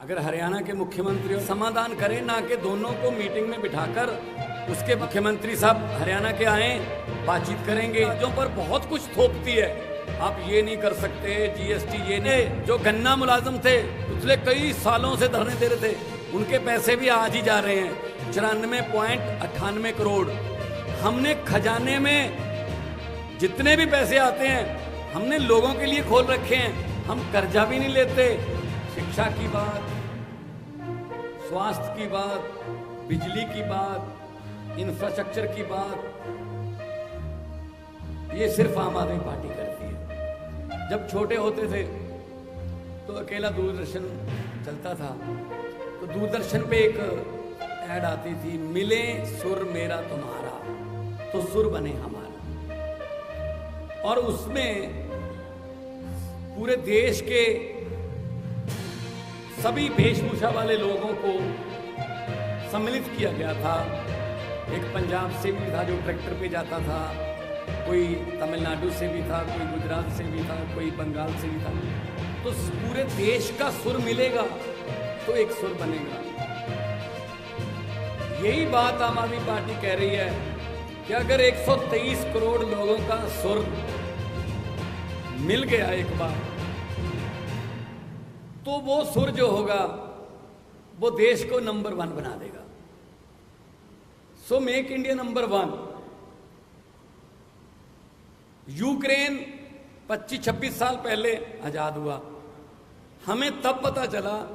अगर हरियाणा के मुख्यमंत्री समाधान करें, ना कि दोनों को मीटिंग में बिठाकर उसके मुख्यमंत्री साहब हरियाणा के आए, बातचीत करेंगे। जो पर बहुत कुछ थोपती है, आप ये नहीं कर सकते, जीएसटी ये नहीं। जो गन्ना मुलाजम थे पिछले कई सालों से धरने दे रहे थे, उनके पैसे भी आज ही जा रहे हैं 94.98 करोड़। हमने खजाने में जितने भी पैसे आते हैं हमने लोगों के लिए खोल रखे हैं। हम कर्जा भी नहीं लेते। शिक्षा की बात, स्वास्थ्य की बात, बिजली की बात, इंफ्रास्ट्रक्चर की बात, ये सिर्फ आम आदमी पार्टी करती है। जब छोटे होते थे तो अकेला दूरदर्शन चलता था, तो दूरदर्शन पे एक ऐड आती थी, मिले सुर मेरा तुम्हारा तो सुर बने हमारा। और उसमें पूरे देश के सभी वेशभूषा वाले लोगों को सम्मिलित किया गया था। एक पंजाब से भी था जो ट्रैक्टर पे जाता था, कोई तमिलनाडु से भी था, कोई गुजरात से भी था, कोई बंगाल से भी था। तो पूरे देश का सुर मिलेगा तो एक सुर बनेगा। यही बात आम आदमी पार्टी कह रही है कि अगर 123 करोड़ लोगों का सुर मिल गया एक बार, तो वो सुर जो होगा वो देश को नंबर 1 बना देगा। So make India number 1। Ukraine 25-26 साल पहले आजाद हुआ। हमें तब पता चला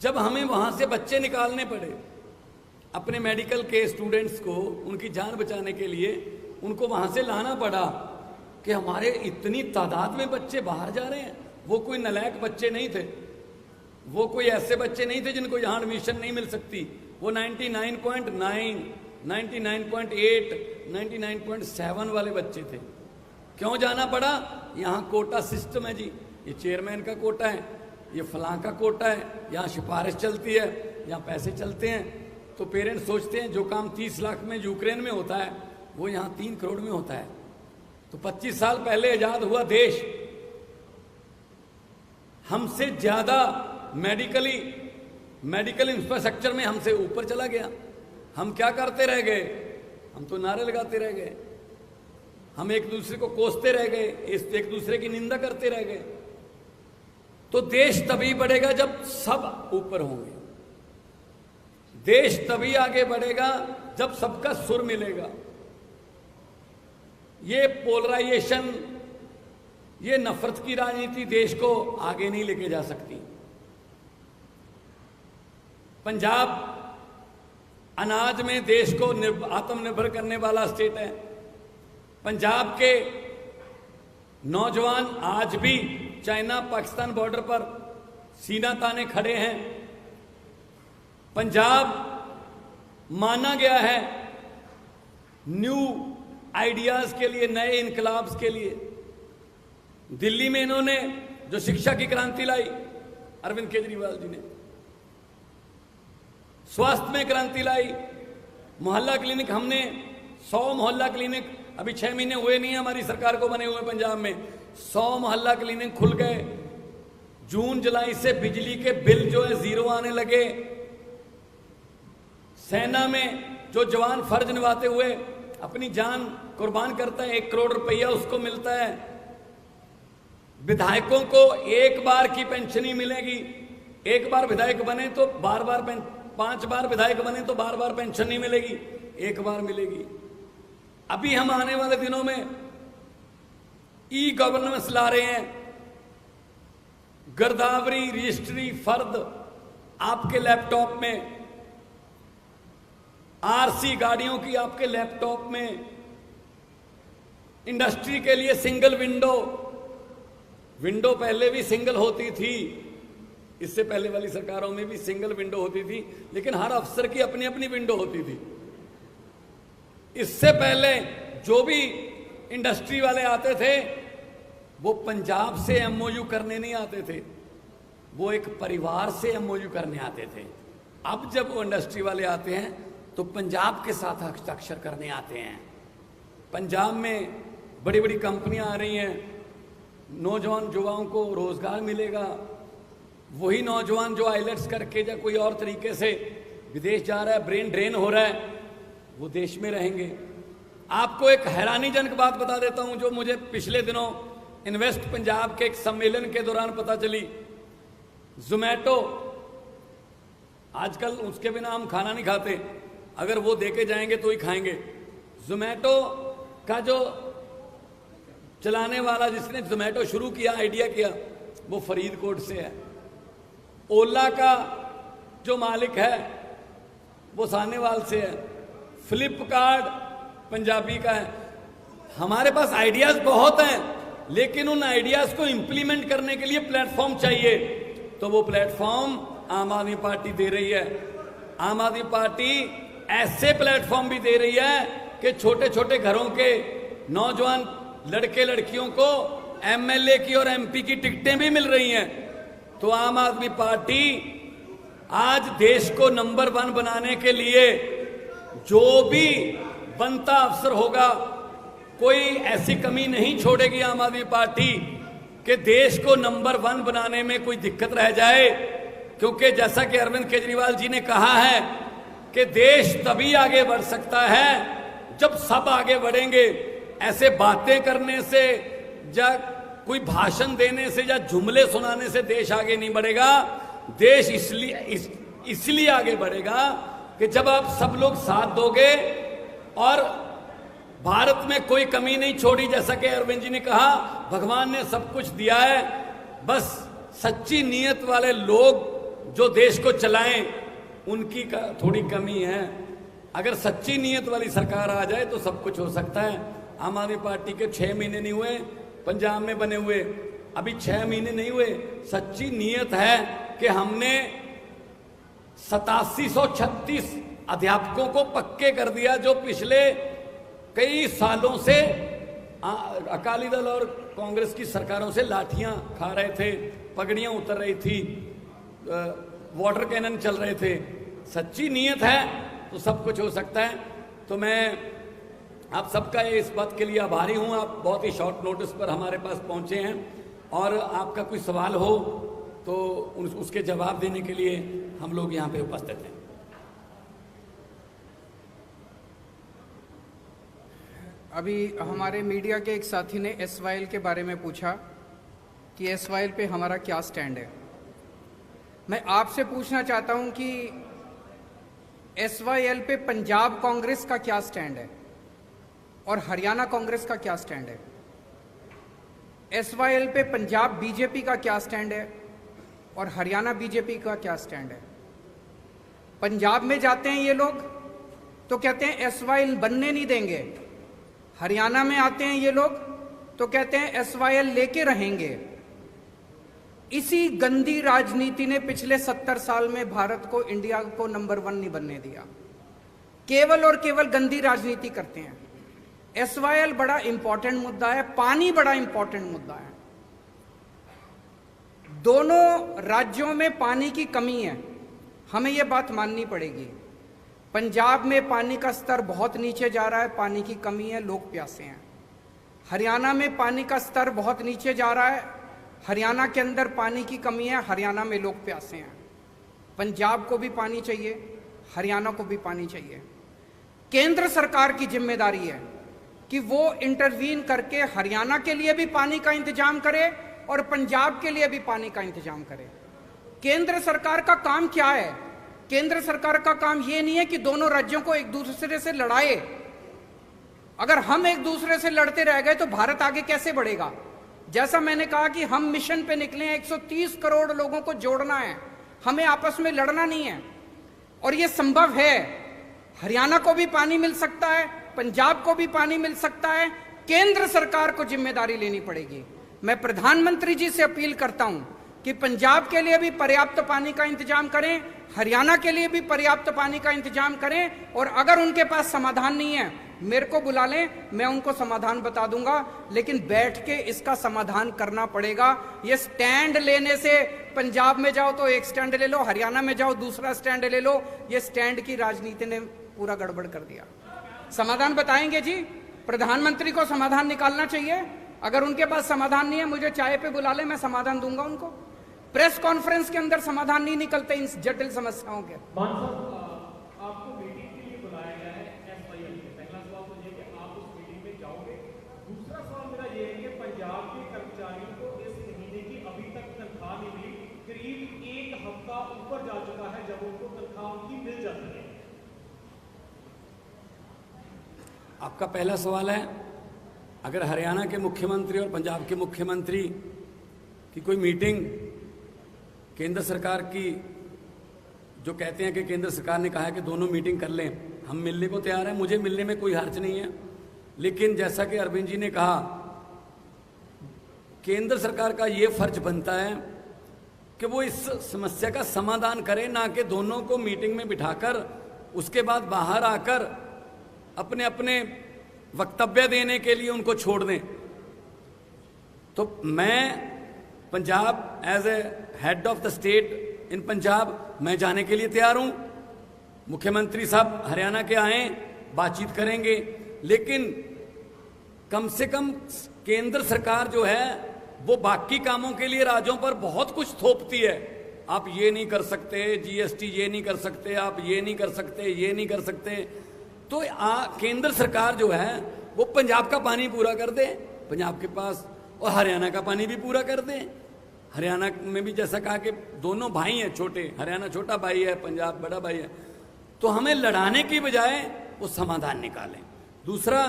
जब हमें वहां से बच्चे निकालने पड़े। अपने मेडिकल के स्टूडेंट्स को उनकी जान बचाने के लिए उनको वहां से लाना पड़ा कि हमारे इतनी तादाद में बच्चे बाहर जा रहे हैं। वो कोई नालायक बच्चे नहीं थे, वो कोई ऐसे बच्चे नहीं थे जिनको यहाँ एडमिशन नहीं मिल सकती। वो 99.9, 99.8, 99.7 वाले बच्चे थे। क्यों जाना पड़ा? यहाँ कोटा सिस्टम है जी, ये चेयरमैन का कोटा है, ये फलां का कोटा है, यहाँ सिफारिश चलती है, यहाँ पैसे चलते हैं। तो पेरेंट्स सोचते हैं जो काम 30 लाख में यूक्रेन में होता है वो यहाँ 3 करोड़ में होता है। तो 25 साल पहले आजाद हुआ देश हमसे ज्यादा मेडिकल इंफ्रास्ट्रक्चर में हमसे ऊपर चला गया। हम क्या करते रह गए? हम तो नारे लगाते रह गए, हम एक दूसरे को कोसते रह गए, एक दूसरे की निंदा करते रह गए। तो देश तभी बढ़ेगा जब सब ऊपर होंगे। देश तभी आगे बढ़ेगा जब सबका सुर मिलेगा। ये पोलराइजेशन, ये नफरत की राजनीति देश को आगे नहीं लेके जा सकती। पंजाब अनाज में देश को आत्मनिर्भर करने वाला स्टेट है। पंजाब के नौजवान आज भी चाइना पाकिस्तान बॉर्डर पर सीना ताने खड़े हैं। पंजाब माना गया है न्यू आइडियाज के लिए, नए इनकलाब्स के लिए। दिल्ली में इन्होंने जो शिक्षा की क्रांति लाई अरविंद केजरीवाल जी ने, स्वास्थ्य में क्रांति लाई, मोहल्ला क्लिनिक, हमने 100 मोहल्ला क्लिनिक, अभी 6 महीने हुए नहीं है हमारी सरकार को बने हुए पंजाब में, 100 मोहल्ला क्लिनिक खुल गए। जून जुलाई से बिजली के बिल जो है 0 आने लगे। सेना में जो जवान फर्ज निभाते हुए अपनी जान कुर्बान करता है, 1 करोड़ रुपया उसको मिलता है। विधायकों को एक बार की पेंशन ही मिलेगी। एक बार विधायक बने तो बार-बार 5 बार विधायक बने तो बार-बार पेंशन नहीं मिलेगी, एक बार मिलेगी। अभी हम आने वाले दिनों में ई गवर्नेंस ला रहे हैं। गिरदावरी रजिस्ट्री फर्द आपके लैपटॉप में, आरसी गाड़ियों की आपके लैपटॉप में, इंडस्ट्री के लिए सिंगल विंडो पहले भी सिंगल होती थी, इससे पहले वाली सरकारों में भी सिंगल विंडो होती थी, लेकिन हर अफसर की अपनी अपनी विंडो होती थी। इससे पहले जो भी इंडस्ट्री वाले आते थे वो पंजाब से एमओयू करने नहीं आते थे, वो एक परिवार से एमओयू करने आते थे। अब जब वो इंडस्ट्री वाले आते हैं तो पंजाब के साथ हस्ताक्षर करने आते हैं। पंजाब में बड़ी बड़ी कंपनियां आ रही हैं, नौजवान युवाओं को रोजगार मिलेगा, वही नौजवान जो आइलेट्स करके या कोई और तरीके से विदेश जा रहा है, ब्रेन ड्रेन हो रहा है, वो देश में रहेंगे। आपको एक हैरानीजनक बात बता देता हूं जो मुझे पिछले दिनों इन्वेस्ट पंजाब के एक सम्मेलन के दौरान पता चली। जोमैटो, आजकल उसके बिना हम खाना नहीं खाते, अगर वो देके जाएंगे तो ही खाएंगे। जोमैटो का जो चलाने वाला, जिसने जोमैटो शुरू किया, आइडिया किया, वो फरीदकोट से है। ओला का जो मालिक है वो सानेवाल से है। फ्लिपकार्ट पंजाबी का है। हमारे पास आइडियाज बहुत हैं, लेकिन उन आइडियाज को इंप्लीमेंट करने के लिए प्लेटफॉर्म चाहिए, तो वो प्लेटफॉर्म आम आदमी पार्टी दे रही है। आम आदमी पार्टी ऐसे प्लेटफॉर्म भी दे रही है कि छोटे छोटे घरों के नौजवान लड़के लड़कियों को एमएलए की और एमपी की टिकटें भी मिल रही हैं। तो आम आदमी पार्टी आज देश को नंबर 1 बनाने के लिए जो भी बनता अफसर होगा, कोई ऐसी कमी नहीं छोड़ेगी आम आदमी पार्टी कि देश को नंबर 1 बनाने में कोई दिक्कत रह जाए। क्योंकि जैसा कि अरविंद केजरीवाल जी ने कहा है कि देश तभी आगे बढ़ सकता है जब सब आगे बढ़ेंगे। ऐसे बातें करने से या कोई भाषण देने से या जुमले सुनाने से देश आगे नहीं बढ़ेगा। देश इसलिए आगे बढ़ेगा कि जब आप सब लोग साथ दोगे और भारत में कोई कमी नहीं छोड़ी। जैसा कि अरविंद जी ने कहा, भगवान ने सब कुछ दिया है, बस सच्ची नीयत वाले लोग जो देश को चलाएं, उनकी थोड़ी कमी है। अगर सच्ची नीयत वाली सरकार आ जाए तो सब कुछ हो सकता है। आम आदमी पार्टी के 6 महीने नहीं हुए पंजाब में बने हुए, अभी 6 महीने नहीं हुए। सच्ची नीयत है कि हमने 8736 अध्यापकों को पक्के कर दिया, जो पिछले कई सालों से अकाली दल और कांग्रेस की सरकारों से लाठियां खा रहे थे, पगड़ियां उतर रही थी, वाटर कैनन चल रहे थे। सच्ची नीयत है तो सब कुछ हो सकता है। तो मैं आप सबका इस बात के लिए आभारी हूं। आप बहुत ही शॉर्ट नोटिस पर हमारे पास पहुंचे हैं, और आपका कोई सवाल हो तो उसके जवाब देने के लिए हम लोग यहां पे उपस्थित हैं। अभी हमारे मीडिया के एक साथी ने एसवाईएल के बारे में पूछा कि एसवाईएल पे हमारा क्या स्टैंड है। मैं आपसे पूछना चाहता हूं कि एसवाईएल पे पंजाब कांग्रेस का क्या स्टैंड है और हरियाणा कांग्रेस का क्या स्टैंड है। एसवाईएल पे पंजाब बीजेपी का क्या स्टैंड है और हरियाणा बीजेपी का क्या स्टैंड है। पंजाब में जाते हैं ये लोग तो कहते हैं एसवाईएल बनने नहीं देंगे, हरियाणा में आते हैं ये लोग तो कहते हैं एसवाईएल लेके रहेंगे। इसी गंदी राजनीति ने पिछले 70 साल में भारत को, इंडिया को नंबर 1 नहीं बनने दिया। केवल और केवल गंदी राजनीति करते हैं। एसवाईएल बड़ा इंपॉर्टेंट मुद्दा है, पानी बड़ा इंपॉर्टेंट मुद्दा है। दोनों राज्यों में पानी की कमी है, हमें यह बात माननी पड़ेगी। पंजाब में पानी का स्तर बहुत नीचे जा रहा है, पानी की कमी है, लोग प्यासे हैं। हरियाणा में पानी का स्तर बहुत नीचे जा रहा है, हरियाणा के अंदर पानी की कमी है, हरियाणा में लोग प्यासे हैं। पंजाब को भी पानी चाहिए, हरियाणा को भी पानी चाहिए। केंद्र सरकार की जिम्मेदारी है कि वो इंटरवीन करके हरियाणा के लिए भी पानी का इंतजाम करे और पंजाब के लिए भी पानी का इंतजाम करे। केंद्र सरकार का काम क्या है? केंद्र सरकार का काम ये नहीं है कि दोनों राज्यों को एक दूसरे से लड़ाए। अगर हम एक दूसरे से लड़ते रह गए तो भारत आगे कैसे बढ़ेगा? जैसा मैंने कहा कि हम मिशन पे निकले हैं, 130 करोड़ लोगों को जोड़ना है, हमें आपस में लड़ना नहीं है, और ये संभव है। हरियाणा को भी पानी मिल सकता है, पंजाब को भी पानी मिल सकता है। केंद्र सरकार को जिम्मेदारी लेनी पड़ेगी। मैं प्रधानमंत्री जी से अपील करता हूं कि पंजाब के लिए भी पर्याप्त पानी का इंतजाम करें, हरियाणा के लिए भी पर्याप्त पानी का इंतजाम करें, और अगर उनके पास समाधान नहीं है मेरे को बुला लें, मैं उनको समाधान बता दूंगा। लेकिन बैठ के इसका समाधान करना पड़ेगा। ये स्टैंड लेने से, पंजाब में जाओ तो एक स्टैंड ले लो, हरियाणा में जाओ दूसरा स्टैंड ले लो, ये स्टैंड की राजनीति ने पूरा गड़बड़ कर दिया। समाधान बताएंगे जी, प्रधानमंत्री को समाधान निकालना चाहिए। अगर उनके पास समाधान नहीं है मुझे चाय पे बुला ले, मैं समाधान दूंगा उनको। प्रेस कॉन्फ्रेंस के अंदर समाधान नहीं निकलते इन जटिल समस्याओं के। मान साहब, आपको मीटिंग के लिए बुलाया गया है एसवाईएल में। पहला सवाल तो ये कि आप उस मीटिंग में जाओगे। दूसरा सवाल मेरा ये है कि पंजाब के कर्मचारियों को इस महीने की अभी तक तनख्वाह नहीं मिली। करीब एक हफ्ता ऊपर जा चुका है जब उनको तनख्वाह उनकी मिल जाती है। आपका पहला सवाल है, अगर हरियाणा के मुख्यमंत्री और पंजाब के मुख्यमंत्री की कोई मीटिंग केंद्र सरकार की, जो कहते हैं कि केंद्र सरकार ने कहा है कि दोनों मीटिंग कर लें, हम मिलने को तैयार हैं, मुझे मिलने में कोई हर्ज नहीं है। लेकिन जैसा कि अरविंद जी ने कहा, केंद्र सरकार का ये फर्ज बनता है कि वो इस समस्या का समाधान करे, ना कि दोनों को मीटिंग में बिठाकर उसके बाद बाहर आकर अपने अपने वक्तव्य देने के लिए उनको छोड़ दें। तो मैं Punjab as a head of the state in Punjab, मैं जाने के लिए तैयार हूं। मुख्यमंत्री साहब हरियाणा के आए, बातचीत करेंगे, लेकिन कम से कम केंद्र सरकार जो है वो बाकी कामों के लिए राज्यों पर बहुत कुछ थोपती है। आप ये नहीं कर सकते, जीएसटी ये नहीं कर सकते, आप ये नहीं कर सकते, ये नहीं कर सकते। तो केंद्र सरकार जो है वो पंजाब का पानी पूरा कर दे पंजाब के पास, और हरियाणा का पानी भी पूरा कर दे। हरियाणा में भी जैसा कहा कि दोनों भाई हैं छोटे, हरियाणा छोटा भाई है, पंजाब बड़ा भाई है। तो हमें लड़ाने की बजाय वो समाधान निकालें। दूसरा,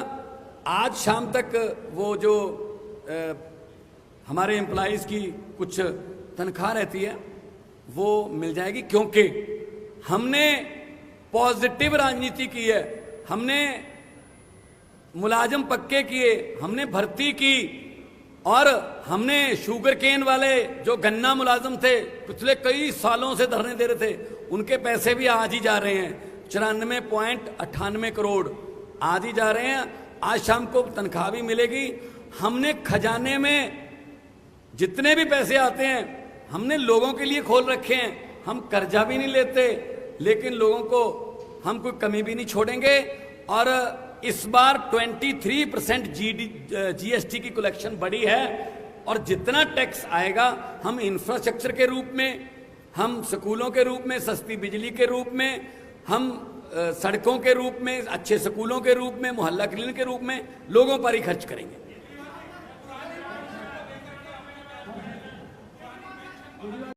आज शाम तक वो जो हमारे एम्प्लॉइज़ की कुछ तनख्वाह रहती है वो मिल जाएगी, क्योंकि हमने पॉजिटिव राजनीति की है, हमने मुलाजम पक्के किए, हमने भर्ती की, और हमने शुगर केन वाले जो गन्ना मुलाजम थे पिछले कई सालों से धरने दे रहे थे, उनके पैसे भी आज ही जा रहे हैं। 94.98 करोड़ आज ही जा रहे हैं। आज शाम को तनख्वाह भी मिलेगी। हमने खजाने में जितने भी पैसे आते हैं हमने लोगों के लिए खोल रखे हैं। हम कर्जा भी नहीं लेते, लेकिन लोगों को हम कोई कमी भी नहीं छोड़ेंगे। और इस बार 23% जीएसटी की कलेक्शन बढ़ी है, और जितना टैक्स आएगा हम इंफ्रास्ट्रक्चर के रूप में, हम स्कूलों के रूप में, सस्ती बिजली के रूप में, हम सड़कों के रूप में, अच्छे स्कूलों के रूप में, मोहल्ला क्लिनिक के रूप में लोगों पर ही खर्च करेंगे।